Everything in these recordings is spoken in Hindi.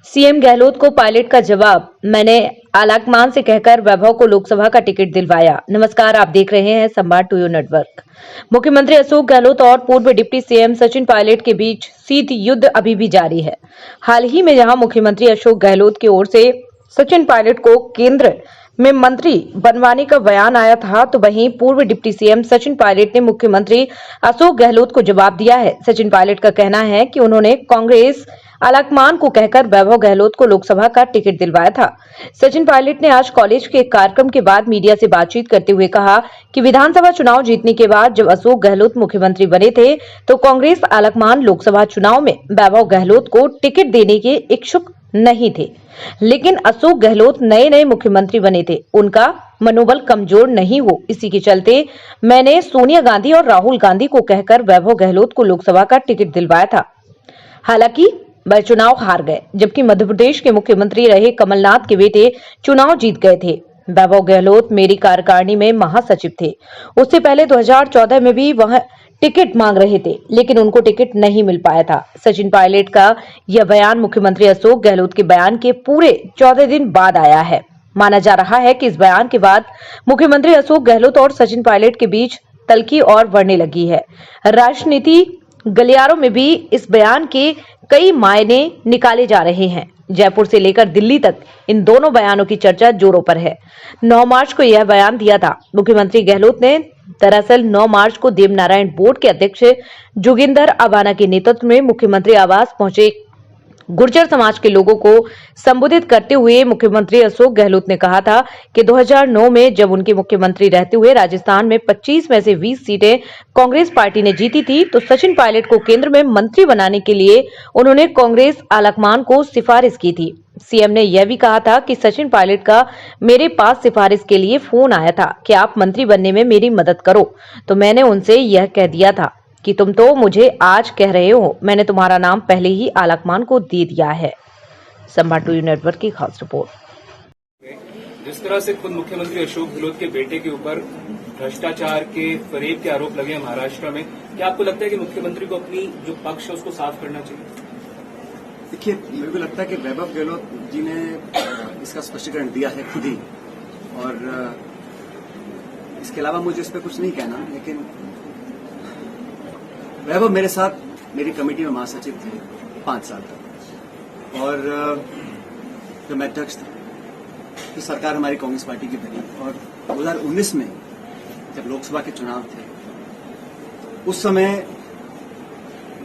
सीएम गहलोत को पायलट का जवाब, मैंने आलाकमान से कहकर वैभव को लोकसभा का टिकट दिलवाया। नमस्कार, आप देख रहे हैं संवाद टू यू नेटवर्क। मुख्यमंत्री अशोक गहलोत और पूर्व डिप्टी सीएम सचिन पायलट के बीच शीत युद्ध अभी भी जारी है। हाल ही में जहां मुख्यमंत्री अशोक गहलोत की ओर से सचिन पायलट को केंद्र में मंत्री बनवाने का बयान आया था, तो वहीं पूर्व डिप्टी सीएम सचिन पायलट ने मुख्यमंत्री अशोक गहलोत को जवाब दिया है। सचिन पायलट का कहना है कि उन्होंने कांग्रेस आलाकमान को कहकर वैभव गहलोत को लोकसभा का टिकट दिलवाया था। सचिन पायलट ने आज कॉलेज के एक कार्यक्रम के बाद मीडिया से बातचीत करते हुए कहा कि विधानसभा चुनाव जीतने के बाद जब अशोक गहलोत मुख्यमंत्री बने थे, तो कांग्रेस आलाकमान लोकसभा चुनाव में वैभव गहलोत को टिकट देने के इच्छुक नहीं थे, लेकिन अशोक गहलोत नए मुख्यमंत्री बने थे, उनका मनोबल कमजोर नहीं हो, इसी के चलते मैंने सोनिया गांधी और राहुल गांधी को कहकर वैभव गहलोत को लोकसभा का टिकट दिलवाया था। हालांकि वह चुनाव हार गए, जबकि मध्य प्रदेश के मुख्यमंत्री रहे कमलनाथ के बेटे चुनाव जीत गए थे। वैभव गहलोत मेरी कार्यकारिणी में महासचिव थे। उससे पहले 2014 में भी वह टिकट मांग रहे थे, लेकिन उनको टिकट नहीं मिल पाया था। सचिन पायलट का यह बयान मुख्यमंत्री अशोक गहलोत के बयान के पूरे 14 दिन बाद आया है। माना जा रहा है कि इस बयान के बाद मुख्यमंत्री अशोक गहलोत और सचिन पायलट के बीच तल्खी और बढ़ने लगी है। राजनीति गलियारों में भी इस बयान के कई मायने निकाले जा रहे हैं। जयपुर से लेकर दिल्ली तक इन दोनों बयानों की चर्चा जोरों पर है। 9 मार्च को यह बयान दिया था। मुख्यमंत्री गहलोत ने दरअसल 9 मार्च को देवनारायण बोर्ड के अध्यक्ष जोगिंदर अवाना के नेतृत्व में मुख्यमंत्री आवास पहुंचे गुर्जर समाज के लोगों को संबोधित करते हुए मुख्यमंत्री अशोक गहलोत ने कहा था कि 2009 में जब उनके मुख्यमंत्री रहते हुए राजस्थान में 25 में से 20 सीटें कांग्रेस पार्टी ने जीती थी, तो सचिन पायलट को केंद्र में मंत्री बनाने के लिए उन्होंने कांग्रेस आलाकमान को सिफारिश की थी। सीएम ने यह भी कहा था कि सचिन पायलट का मेरे पास सिफारिश के लिए फोन आया था कि आप मंत्री बनने में मेरी मदद करो, तो मैंने उनसे यह कह दिया था कि तुम तो मुझे आज कह रहे हो, मैंने तुम्हारा नाम पहले ही आलाकमान को दे दिया है। संवाद टू यू नेटवर्क की खास रिपोर्ट। जिस तरह से खुद मुख्यमंत्री अशोक गहलोत के बेटे के ऊपर भ्रष्टाचार के फरेब के आरोप लगे हैं महाराष्ट्र में, क्या आपको लगता है कि मुख्यमंत्री को अपनी जो पक्ष है उसको साफ करना चाहिए? देखिए, मेरे को लगता है कि वैभव गहलोत जी ने इसका स्पष्टीकरण दिया है खुद ही, और इसके अलावा मुझे इस पर कुछ नहीं कहना। लेकिन वैभव मेरे साथ मेरी कमेटी में महासचिव थे 5 साल तक, और जब मैं अध्यक्ष था तो सरकार हमारी कांग्रेस पार्टी की बनी, और 2019 में जब लोकसभा के चुनाव थे उस समय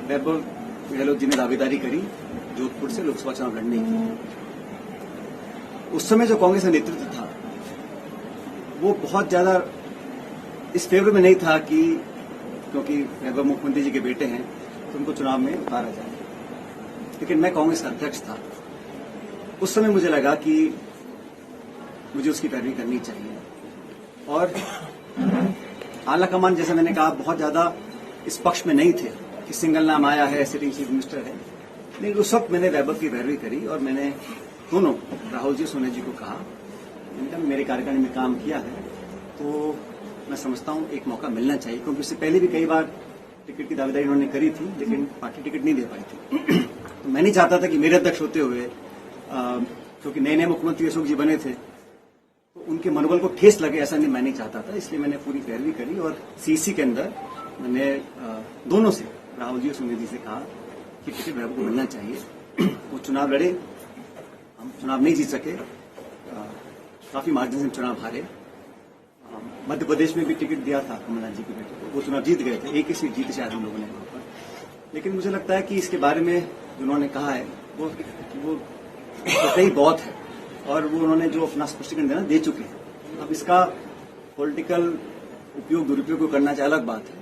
वैभव गहलोत जी ने दावेदारी करी जोधपुर से लोकसभा चुनाव लड़ने की। उस समय जो कांग्रेस का नेतृत्व था वो बहुत ज्यादा इस फेवर में नहीं था कि क्योंकि वैभव मुख्यमंत्री जी के बेटे हैं तो उनको चुनाव में उतारा जाए। लेकिन मैं कांग्रेस का अध्यक्ष था, उस समय मुझे लगा कि मुझे उसकी पैरवी करनी चाहिए, और आलाकमान जैसा मैंने कहा बहुत ज्यादा इस पक्ष में नहीं थे कि सिंगल नाम आया है, सिटिंग चीफ मिनिस्टर है। लेकिन उस वक्त मैंने वैभव की पैरवी करी और मैंने दोनों राहुल जी सोनिया जी को कहा, मेरे कार्यकारिणी में काम किया है तो मैं समझता हूं एक मौका मिलना चाहिए, क्योंकि उससे पहले भी कई बार टिकट की दावेदारी उन्होंने करी थी लेकिन पार्टी टिकट नहीं दे पाई थी। तो मैं नहीं चाहता था कि मेरे अध्यक्ष होते हुए, क्योंकि नए मुख्यमंत्री अशोक जी बने थे, तो उनके मनोबल को ठेस लगे, ऐसा नहीं मैं नहीं चाहता था। इसलिए मैंने पूरी पैरवी करी और सीसी के अंदर मैंने दोनों से, राहुल जी और सोनिया जी से कहा कि टिकट वैभव को मिलना चाहिए। वो चुनाव लड़े, हम चुनाव नहीं जीत सके, काफी मार्जिन से चुनाव हारे। मध्य प्रदेश में भी टिकट दिया था कमलनाथ जी के बेटे को, वो चुनाव जीत गए थे, एक ही सीट जीते शायद हम लोगों ने वहां पर। लेकिन मुझे लगता है कि इसके बारे में जो उन्होंने कहा है वो सही बहुत है, और वो उन्होंने जो अपना स्पष्टीकरण देना दे चुके हैं। अब इसका पॉलिटिकल उपयोग दुरुपयोग करना चाहिए अलग बात है,